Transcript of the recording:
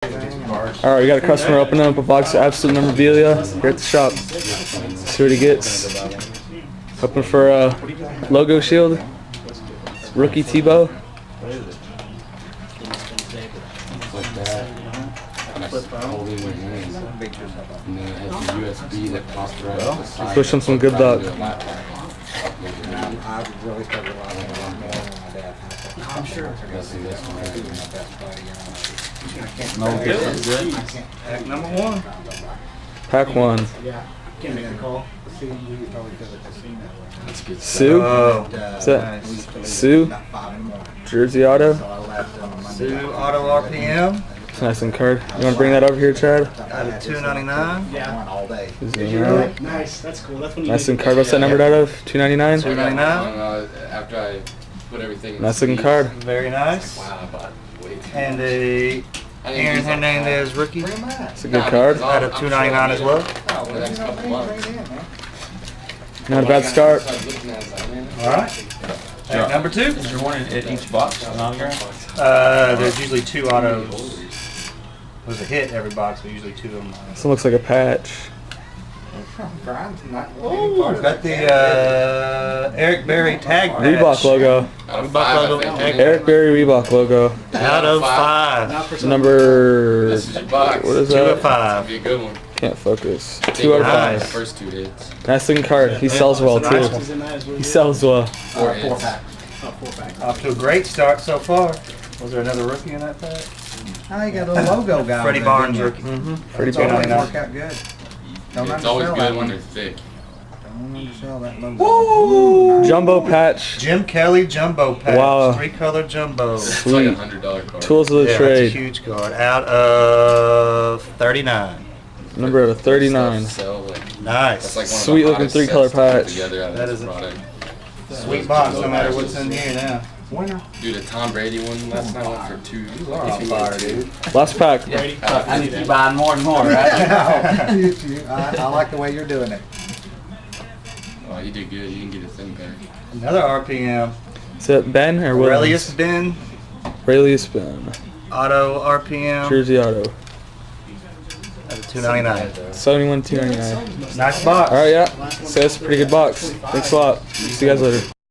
Alright, we got a customer opening up a box of absolute memorabilia here at the shop. See what he gets. Hoping for a logo shield. Rookie Tebow. Wish him some good luck. I'm sure. Pack number one. Pack one. Yeah. Can't make a call. Sue? Oh, Is that Sue? Jersey Auto? Sue Auto RPM. Nice and card. You want to bring that over here, Chad? Out of $2.99. Yeah. all day. Zoom out. Nice. That's cool. That's when you Nice and card. What's that numbered out of? $2.99? $2.99. After I put everything. Nice looking card. Very nice. Wow, I bought way too. And a Aaron Hernandez rookie. It's a good card. Out of $2.99 as well. For the next couple months. Not a bad start. All right. Pack number two. Is there one in each box? There's usually two autos. There's a hit every box, but usually two of them. This one looks like a patch. Got the Eric Berry tag patch. Reebok logo. Reebok logo. Eric Berry Reebok logo. Out of 5. Number. This is your box. What is 2 of that? 5. Be a good one. Can't focus. I think 2 out of Nice. 5. First 2 hits. Nice looking card. He sells well too. He sells well. 4 hits. Off to a great start so far. Was there another rookie in that pack? Oh, you got a little logo guy. Freddie Barnes rookie. Freddie That's all Barnes. I know. Work out good. Don't It's always undersell good that when one. they're thick. Don't undersell that logo. Jumbo patch. Jim Kelly jumbo patch. Wow. 3-color jumbo. It's like Sweet. $100 card. Tools of the Yeah, that's a trade. huge card. Out of 39. Number out of 39. Sell, like, that's Nice. like one of the Sweet looking hottest 3-color sets to put patch. together out of That this is a- product. Sweet box, no matter what's in here now. Winner. Dude, a Tom Brady one last night went for 2. You are on fire, dude. Last pack. I need to keep buying more and more, right? I like the way you're doing it. Oh, you did good. You can get a thin pack. Another RPM. Is it Ben or Aurelius Williams? Ben. Aurelius Ben. Auto RPM. Jersey Auto. Out of $2.99. 71 $2.99. Nice box. Alright, yeah. So that's a pretty good box. Thanks a lot. See you guys later.